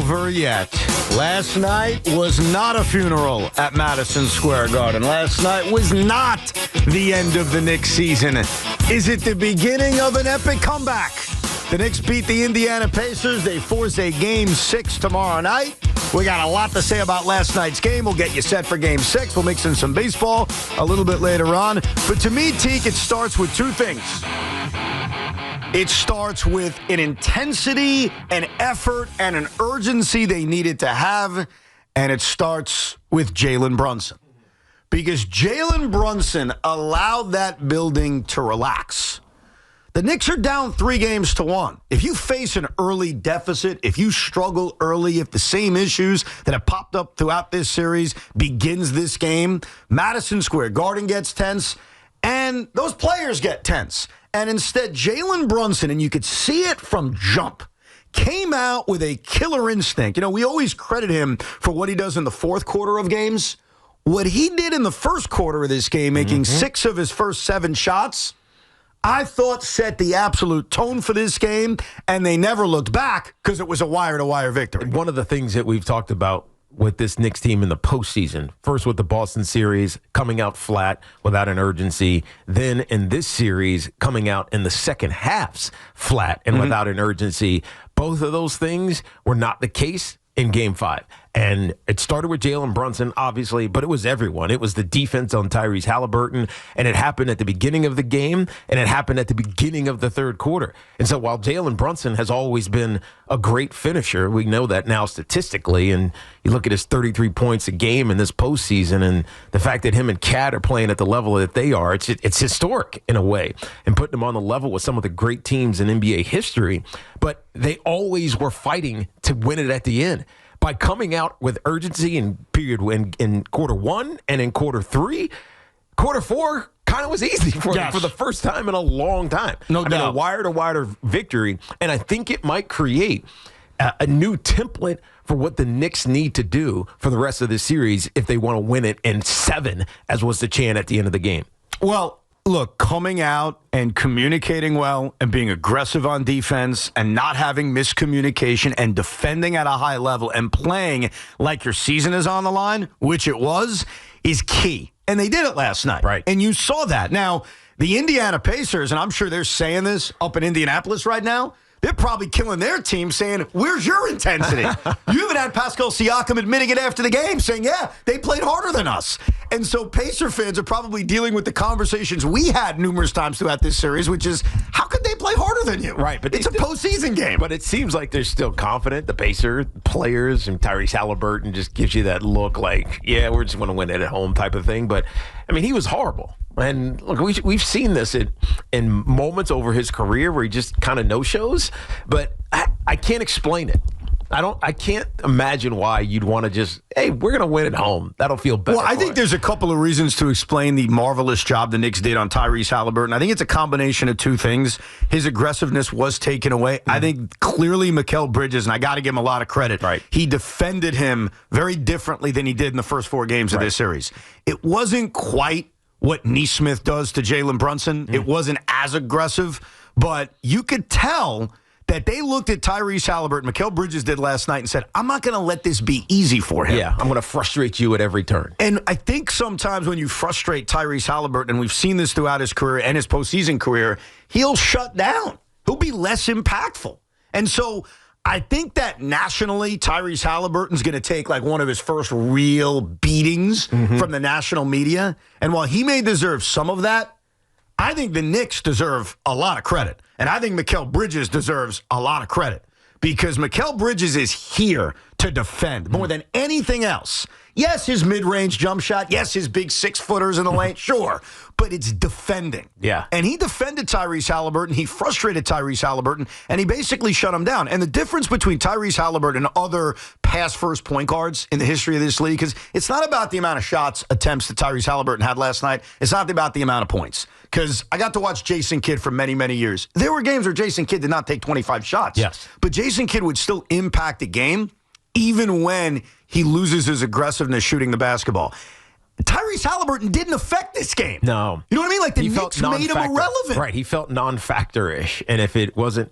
over yet. Last night was not a funeral at Madison Square Garden. Last night was not the end of the Knicks season. Is it the beginning of an epic comeback? The Knicks beat the Indiana Pacers. They force a Game 6 tomorrow night. We got a lot to say about last night's game. We'll get you set for Game 6. We'll mix in some baseball a little bit later on. But to me, Tiki, it starts with two things. It starts with an intensity, an effort, and an urgency they needed to have. And it starts with Jalen Brunson. Because Jalen Brunson allowed that building to relax. The Knicks are down 3-1. If you face an early deficit, if you struggle early, if the same issues that have popped up throughout this series begins this game, Madison Square Garden gets tense, and those players get tense. And instead, Jalen Brunson, and you could see it from jump, came out with a killer instinct. You know, we always credit him for what he does in the fourth quarter of games. What he did in the first quarter of this game, making 6 of his first 7 shots, I thought set the absolute tone for this game, and they never looked back because it was a wire-to-wire victory. One of the things that we've talked about with this Knicks team in the postseason, first with the Boston series, coming out flat without an urgency, then in this series, coming out in the second halves flat and without an urgency. Both of those things were not the case in Game 5. And it started with Jalen Brunson, obviously, but it was everyone. It was the defense on Tyrese Haliburton, and it happened at the beginning of the game, and it happened at the beginning of the third quarter. And so while Jalen Brunson has always been a great finisher, we know that now statistically, and you look at his 33 points a game in this postseason, and the fact that him and Cat are playing at the level that they are, it's historic in a way, and putting them on the level with some of the great teams in NBA history. But they always were fighting to win it at the end. By coming out with urgency in quarter 1 and in quarter 3, quarter 4 kind of was easy for them for the first time in a long time. No doubt. A wire-to-wire victory, and I think it might create a new template for what the Knicks need to do for the rest of this series if they want to win it in 7, as was the chant at the end of the game. Well, look, coming out and communicating well and being aggressive on defense and not having miscommunication and defending at a high level and playing like your season is on the line, which it was, is key. And they did it last night. Right. And you saw that. Now, the Indiana Pacers, and I'm sure they're saying this up in Indianapolis right now, they're probably killing their team saying, where's your intensity? You even had Pascal Siakam admitting it after the game, saying, yeah, they played harder than us. And so Pacer fans are probably dealing with the conversations we had numerous times throughout this series, which is, how could they play harder than you? Right. But it's a postseason game. But it seems like they're still confident, the Pacer players, and Tyrese Haliburton just gives you that look like, yeah, we're just going to win it at home type of thing. But, I mean, he was horrible. And look, we've seen this in moments over his career where he just kind of no-shows, but I can't explain it. I can't imagine why you'd want to just, hey, we're going to win at home. That'll feel better. Well, I think there's a couple of reasons to explain the marvelous job the Knicks did on Tyrese Haliburton. I think it's a combination of two things. His aggressiveness was taken away. I think clearly Mikal Bridges, and I got to give him a lot of credit, he defended him very differently than he did in the first 4 games of this series. It wasn't quite what Nesmith does to Jalen Brunson. It wasn't as aggressive, but you could tell that they looked at Tyrese Haliburton, Mikal Bridges did last night, and said, I'm not going to let this be easy for him. Yeah, I'm going to frustrate you at every turn. And I think sometimes when you frustrate Tyrese Haliburton, and we've seen this throughout his career and his postseason career, he'll shut down. He'll be less impactful. And so I think that nationally, Tyrese Haliburton's going to take like one of his first real beatings from the national media. And while he may deserve some of that, I think the Knicks deserve a lot of credit. And I think Mikal Bridges deserves a lot of credit because Mikal Bridges is here to defend more than anything else. Yes, his mid-range jump shot. Yes, his big 6-footers in the lane. Sure. But it's defending. Yeah. And he defended Tyrese Haliburton. He frustrated Tyrese Haliburton, and he basically shut him down. And the difference between Tyrese Haliburton and other pass-first point guards in the history of this league is it's not about the amount of shots attempts that Tyrese Haliburton had last night. It's not about the amount of points. Because I got to watch Jason Kidd for many, many years. There were games where Jason Kidd did not take 25 shots. Yes. But Jason Kidd would still impact the game even when he loses his aggressiveness shooting the basketball. Tyrese Haliburton didn't affect this game. No. You know what I mean? Like the Knicks made him irrelevant. Right. He felt non-factor-ish. And if it wasn't,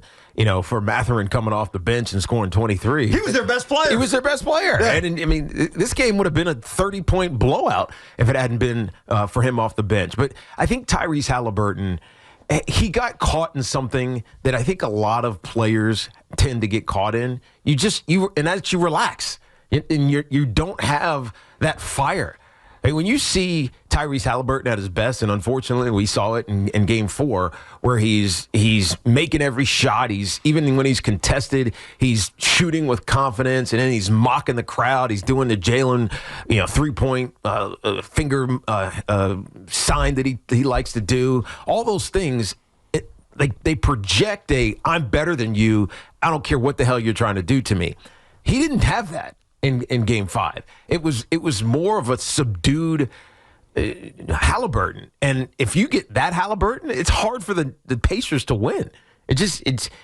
for Mathurin coming off the bench and scoring 23. He was their best player. He was their best player. Yeah. And, I mean, this game would have been a 30-point blowout if it hadn't been for him off the bench. But I think Tyrese Haliburton, he got caught in something that I think a lot of players tend to get caught in. You relax. And you don't have that fire. When you see Tyrese Haliburton at his best, and unfortunately we saw it in Game 4, where he's making every shot. Even when he's contested, he's shooting with confidence, and then he's mocking the crowd. He's doing the Jalen, 3-point finger sign that he likes to do. All those things, they project I'm better than you. I don't care what the hell you're trying to do to me. He didn't have that in Game 5. It was more of a subdued Haliburton. And if you get that Haliburton, it's hard for the Pacers to win. If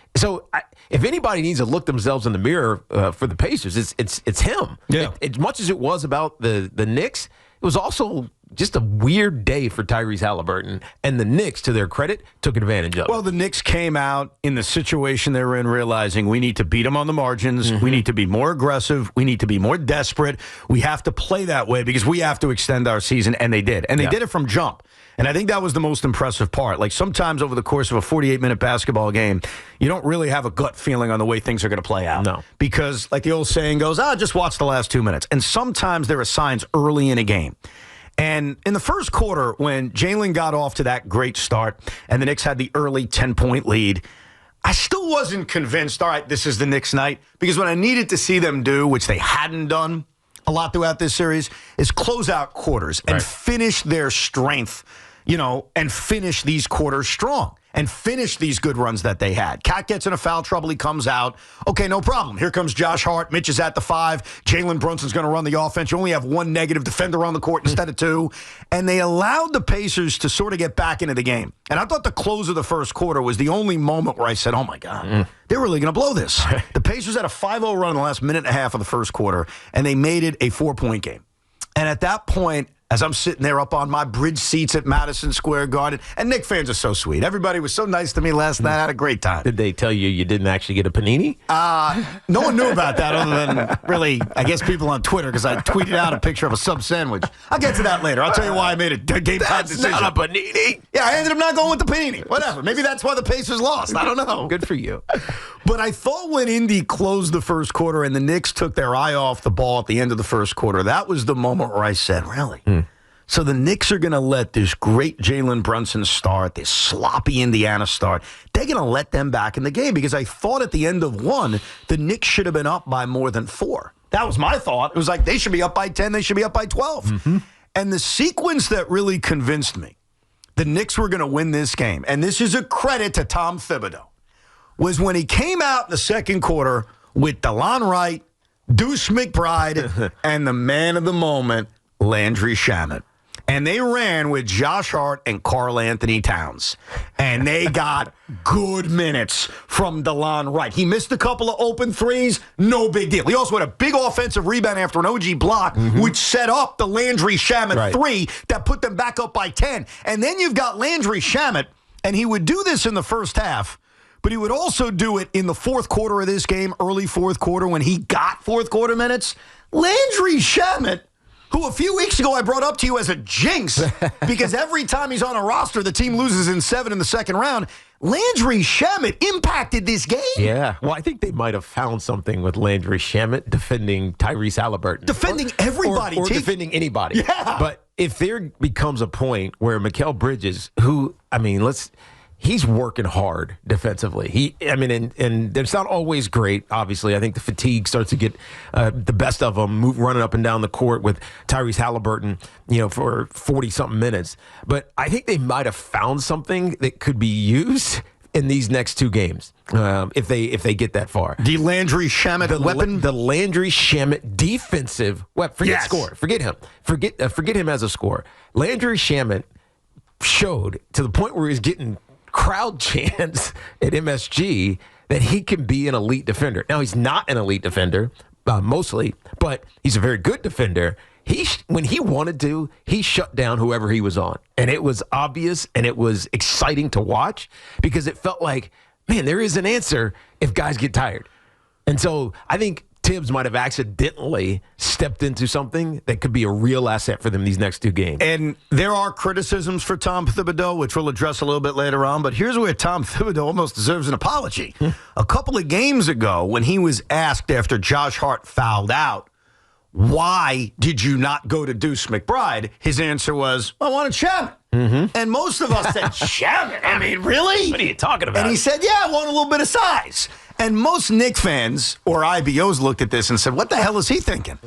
anybody needs to look themselves in the mirror for the Pacers, it's him. Yeah. As much as it was about the Knicks, it was also just a weird day for Tyrese Haliburton, and the Knicks, to their credit, took advantage of it. Well, the Knicks came out in the situation they were in realizing we need to beat them on the margins. Mm-hmm. We need to be more aggressive. We need to be more desperate. We have to play that way because we have to extend our season, and they did. And they did it from jump. And I think that was the most impressive part. Like sometimes over the course of a 48-minute basketball game, you don't really have a gut feeling on the way things are going to play out. No. Because like the old saying goes, just watch the last 2 minutes. And sometimes there are signs early in a game. And in the first quarter, when Jalen got off to that great start and the Knicks had the early 10-point lead, I still wasn't convinced, all right, this is the Knicks night. Because what I needed to see them do, which they hadn't done a lot throughout this series, is close out quarters and finish their strength, and finish these quarters strong. And finish these good runs that they had. Cat gets in a foul trouble. He comes out. Okay, no problem. Here comes Josh Hart. Mitch is at the 5. Jalen Brunson's going to run the offense. You only have one negative defender on the court instead of 2. And they allowed the Pacers to sort of get back into the game. And I thought the close of the first quarter was the only moment where I said, oh, my God, they're really going to blow this. The Pacers had a 5-0 run in the last minute and a half of the first quarter, and they made it a 4-point game. And at that point, as I'm sitting there up on my bridge seats at Madison Square Garden, and Knicks fans are so sweet. Everybody was so nice to me last night. I had a great time. Did they tell you didn't actually get a panini? No one knew about that other than really, I guess, people on Twitter because I tweeted out a picture of a sub sandwich. I'll get to that later. I'll tell you why I made a game time decision. That's not a panini. Yeah, I ended up not going with the panini. Whatever. Maybe that's why the Pacers lost. I don't know. Good for you. But I thought when Indy closed the first quarter and the Knicks took their eye off the ball at the end of the first quarter, that was the moment where I said, really? So the Knicks are going to let this great Jalen Brunson start, this sloppy Indiana start. They're going to let them back in the game because I thought at the end of 1, the Knicks should have been up by more than 4. That was my thought. It was like they should be up by 10. They should be up by 12. Mm-hmm. And the sequence that really convinced me the Knicks were going to win this game, and this is a credit to Tom Thibodeau, was when he came out in the second quarter with DeLon Wright, Deuce McBride, and the man of the moment, Landry Shamet. And they ran with Josh Hart and Karl-Anthony Towns. And they got good minutes from DeLon Wright. He missed a couple of open threes. No big deal. He also had a big offensive rebound after an OG block, which set up the Landry Shamet 3 that put them back up by 10. And then you've got Landry Shamet, and he would do this in the first half, but he would also do it in the fourth quarter of this game, early fourth quarter, when he got fourth quarter minutes. Landry Shamet, who a few weeks ago I brought up to you as a jinx because every time he's on a roster, the team loses in 7 in the second round. Landry Shamet impacted this game. Yeah. Well, I think they might have found something with Landry Shamet defending Tyrese Haliburton. Defending everybody. Or defending anybody. Yeah. But if there becomes a point where Mikal Bridges, who, he's working hard defensively. And it's not always great, obviously. I think the fatigue starts to get the best of him, running up and down the court with Tyrese Haliburton, for 40-something minutes. But I think they might have found something that could be used in these next 2 games if they get that far. The Landry Shamet weapon? The Landry Shamet defensive weapon. Forget score. Forget him. Forget him as a scorer. Landry Shamet showed to the point where he's getting crowd chants at MSG that he can be an elite defender. Now, he's not an elite defender, mostly, but he's a very good defender. When he wanted to, he shut down whoever he was on. And it was obvious and it was exciting to watch because it felt like man, there is an answer if guys get tired. And so I think Tibbs might have accidentally stepped into something that could be a real asset for them these next 2 games. And there are criticisms for Tom Thibodeau, which we'll address a little bit later on. But here's where Tom Thibodeau almost deserves an apology. A couple of games ago, when he was asked after Josh Hart fouled out, why did you not go to Deuce McBride? His answer was, I wanted Shamet. And most of us said, Shamet? I mean, really? What are you talking about? And he said, yeah, I want a little bit of size. And most Knicks fans or IBOs looked at this and said, what the hell is he thinking?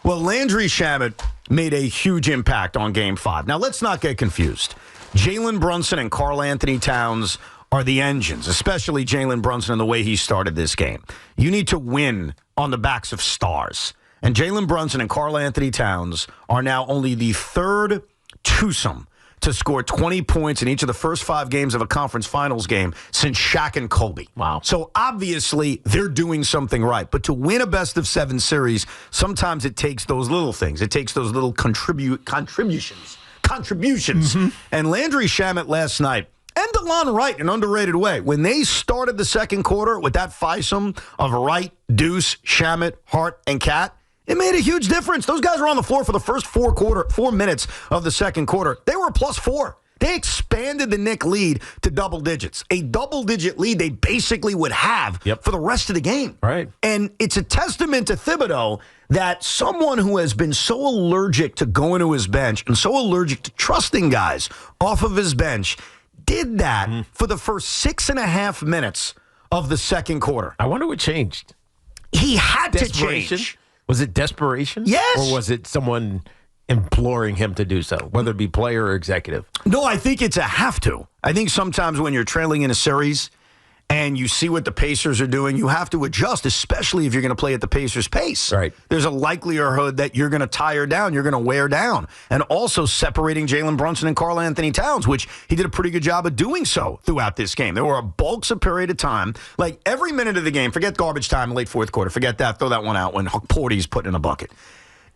Well, Landry Shamet made a huge impact on Game 5. Now, let's not get confused. Jalen Brunson and Karl-Anthony Towns are the engines, especially Jalen Brunson and the way he started this game. You need to win on the backs of stars. And Jalen Brunson and Karl-Anthony Towns are now only the third twosome to score 20 points in each of the first 5 games of a conference finals game since Shaq and Kobe. Wow. So obviously they're doing something right. But to win a best-of-7 series, sometimes it takes those little things. It takes those little contributions. And Landry Shamet last night, and DeLon Wright in an underrated way, when they started the second quarter with that fivesome of Wright, Deuce, Shamet, Hart, and Cat, it made a huge difference. Those guys were on the floor for the first 4 minutes of the second quarter. They were a +4. They expanded the Knicks lead to double digits. A double-digit lead they basically would have for the rest of the game. Right. And it's a testament to Thibodeau that someone who has been so allergic to going to his bench and so allergic to trusting guys off of his bench did that for the first 6.5 minutes of the second quarter. I wonder what changed. He had to change. Was it desperation? Yes. Or was it someone imploring him to do so, whether it be player or executive? No, I think it's a have to. I think sometimes when you're trailing in a series and you see what the Pacers are doing, you have to adjust, especially if you're going to play at the Pacers' pace. Right. There's a likelihood that you're going to tire down, you're going to wear down. And also separating Jalen Brunson and Karl-Anthony Towns, which he did a pretty good job of doing so throughout this game. There were a bulks of period of time, like every minute of the game, forget garbage time, late fourth quarter, forget that, throw that one out when Porty's put in a bucket.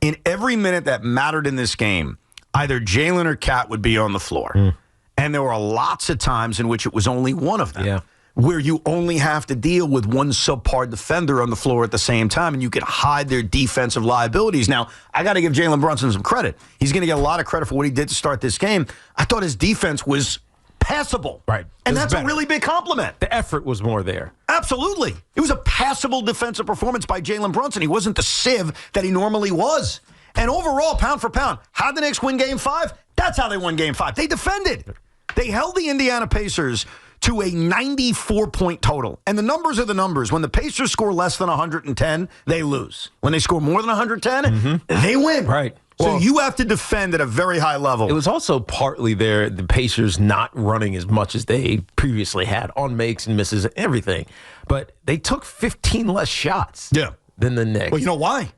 In every minute that mattered in this game, either Jalen or Cat would be on the floor. And there were lots of times in which it was only one of them. Yeah. Where you only have to deal with one subpar defender on the floor at the same time, and you can hide their defensive liabilities. Now, I got to give Jalen Brunson some credit. He's going to get a lot of credit for what he did to start this game. I thought his defense was passable. Right. And that's a really big compliment. The effort was more there. Absolutely. It was a passable defensive performance by Jalen Brunson. He wasn't the sieve that he normally was. And overall, pound for pound, how did the Knicks win Game 5? That's how they won Game 5. They defended. They held the Indiana Pacers to a 94-point total. And the numbers are the numbers. When the Pacers score less than 110, they lose. When they score more than 110, they win. Right. So Well, you have to defend at a very high level. it was also partly the Pacers not running as much as they previously had on makes and misses and everything. But they took 15 less shots than the Knicks. Well, you know why?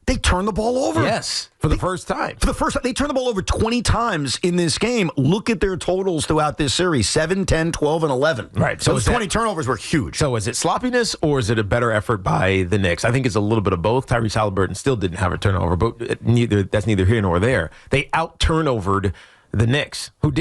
They turned the ball over. Yes, for the first time. For the first time, they turned the ball over 20 times in this game. Look at their totals throughout this series, 7, 10, 12, and 11. Right. So those 20 turnovers were huge. So is it sloppiness or is it a better effort by the Knicks? I think it's a little bit of both. Tyrese Haliburton still didn't have a turnover, but that's neither here nor there. They out-turnovered the Knicks, who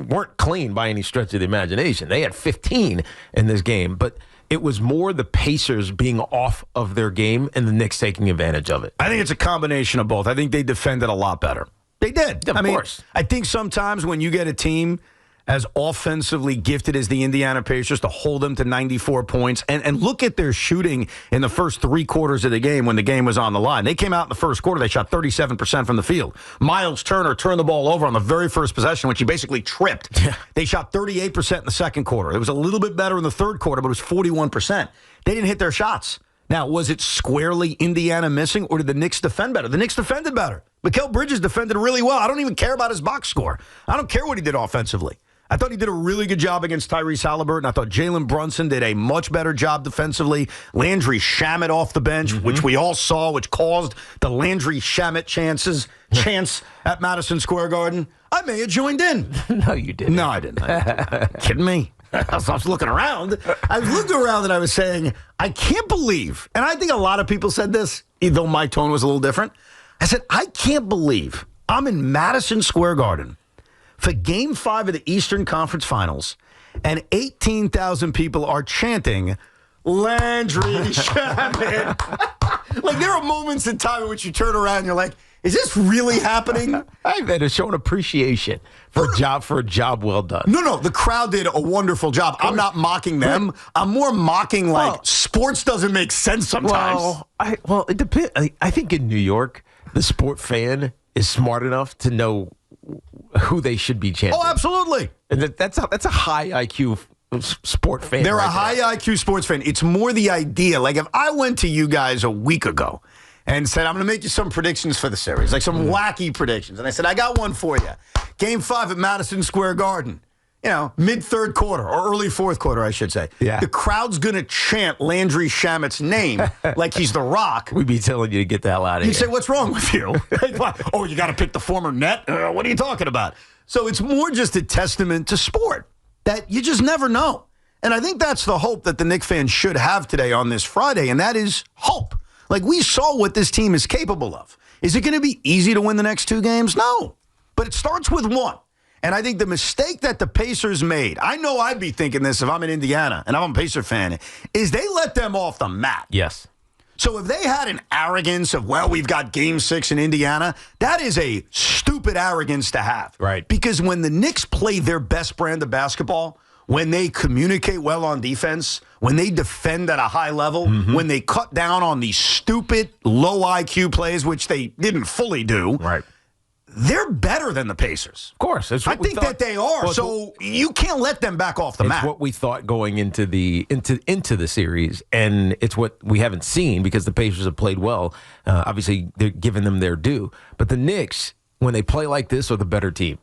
weren't clean by any stretch of the imagination. They had 15 in this game, but it was more the Pacers being off of their game and the Knicks taking advantage of it. I think it's a combination of both. I think they defended a lot better. They did. Of course. I think sometimes when you get a team as offensively gifted as the Indiana Pacers to hold them to 94 points, and look at their shooting in the first 3 quarters of the game when the game was on the line. They came out in the first quarter, they shot 37% from the field. Miles Turner turned the ball over on the very first possession, which he basically tripped. They shot 38% in the second quarter. It was a little bit better in the third quarter, but it was 41%. They didn't hit their shots. Now, was it squarely Indiana missing, or did the Knicks defend better? The Knicks defended better. Mikal Bridges defended really well. I don't even care about his box score. I don't care what he did offensively. I thought he did a really good job against Tyrese Haliburton. I thought Jalen Brunson did a much better job defensively. Landry Shamet off the bench, which we all saw, which caused the Landry Shamet chance at Madison Square Garden. I may have joined in. No, you didn't. No, I didn't. Kidding me? I was looking around. I was looking around and I was saying, I can't believe, and I think a lot of people said this, though my tone was a little different. I said, I can't believe I'm in Madison Square Garden for Game 5 of the Eastern Conference Finals, and 18,000 people are chanting Landry Shamet. Like, there are moments in time in which you turn around and you're like, is this really happening? They're showing appreciation for a job well done. No, the crowd did a wonderful job. I'm not mocking them. I'm more mocking, sports doesn't make sense sometimes. It depends. I think in New York, the sport fan is smart enough to know who they should be chanting. Oh, absolutely. And that's a high IQ sport fan. They're a high IQ sports fan. It's more the idea. Like, if I went to you guys a week ago and said, I'm going to make you some predictions for the series, like some wacky predictions. And I said, I got one for you. Game 5 at Madison Square Garden. Mid-third quarter, or early fourth quarter, I should say. Yeah. The crowd's going to chant Landry Shamet's name like he's the Rock. We'd be telling you to get the hell out of here. You'd say, what's wrong with you? Oh, you got to pick the former net? What are you talking about? So it's more just a testament to sport that you just never know. And I think that's the hope that the Knicks fans should have today on this Friday, and that is hope. Like, we saw what this team is capable of. Is it going to be easy to win the next 2 games? No. But it starts with one. And I think the mistake that the Pacers made, I know I'd be thinking this if I'm in Indiana and I'm a Pacer fan, is they let them off the mat. Yes. So if they had an arrogance of, we've got Game 6 in Indiana, that is a stupid arrogance to have. Right. Because when the Knicks play their best brand of basketball, when they communicate well on defense, when they defend at a high level, when they cut down on these stupid, low IQ plays, which they didn't fully do, right, they're better than the Pacers. Of course. I think that they are. Well, so you can't let them back off the mat. It's what we thought going into the series, and it's what we haven't seen because the Pacers have played well. Obviously, they're giving them their due. But the Knicks, when they play like this, are the better team.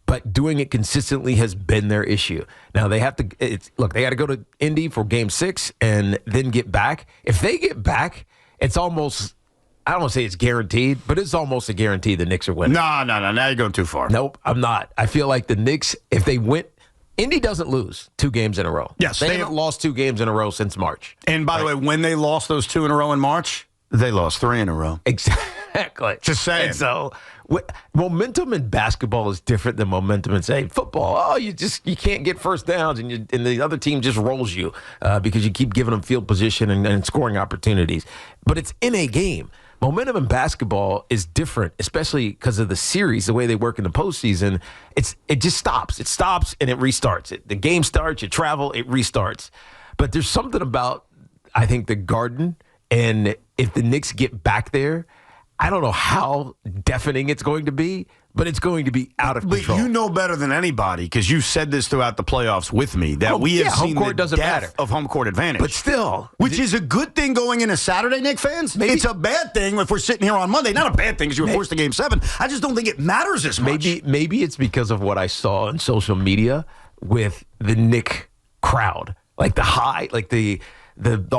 But doing it consistently has been their issue. Now, they have to they got to go to Indy for Game 6 and then get back. If they get back, it's almost, I don't want to say it's guaranteed, but it's almost a guarantee the Knicks are winning. No. Now you're going too far. Nope, I'm not. I feel like the Knicks, if they win, Indy doesn't lose 2 games in a row. Yes. They haven't lost 2 games in a row since March. And by the way, when they lost those 2 in a row in March, they lost 3 in a row. Exactly. Just saying. And so momentum in basketball is different than momentum in, say, football. Oh, you can't get first downs, and the other team just rolls you because you keep giving them field position and scoring opportunities. But it's in a game. Momentum in basketball is different, especially because of the series, the way they work in the postseason. It just stops. It stops and it restarts. The game starts, you travel, it restarts. But there's something about, I think, the Garden, and if the Knicks get back there, I don't know how deafening it's going to be, but it's going to be out of control. But you know better than anybody, because you said this throughout the playoffs with me, that we have seen the death of home court advantage. But still. Which is a good thing going into Saturday, Knicks fans. Maybe, it's a bad thing if we're sitting here on Monday. Not a bad thing because you were forced to Game 7. I just don't think it matters as much. Maybe it's because of what I saw on social media with the Knick crowd. Like the high, like the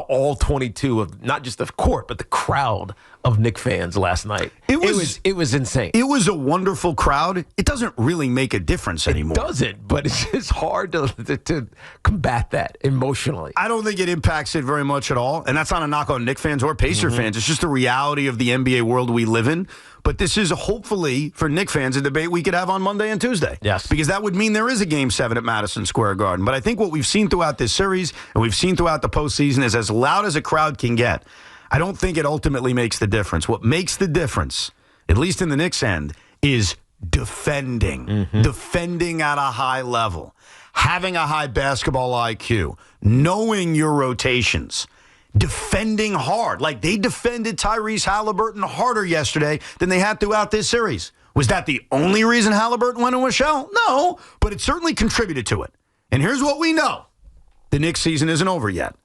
all 22 of not just the court, but the crowd of Knicks fans last night. It was insane. It was a wonderful crowd. It doesn't really make a difference anymore. It doesn't, but it's hard to combat that emotionally. I don't think it impacts it very much at all, and that's not a knock on Knicks fans or Pacer fans. It's just the reality of the NBA world we live in. But this is hopefully, for Knicks fans, a debate we could have on Monday and Tuesday. Yes. Because that would mean there is a Game 7 at Madison Square Garden. But I think what we've seen throughout this series and we've seen throughout the postseason is as loud as a crowd can get. I don't think it ultimately makes the difference. What makes the difference, at least in the Knicks end, is defending. Defending at a high level. Having a high basketball IQ. Knowing your rotations. Defending hard. Like they defended Tyrese Haliburton harder yesterday than they had throughout this series. Was that the only reason Haliburton went in a shell? No, but it certainly contributed to it. And here's what we know. The Knicks season isn't over yet.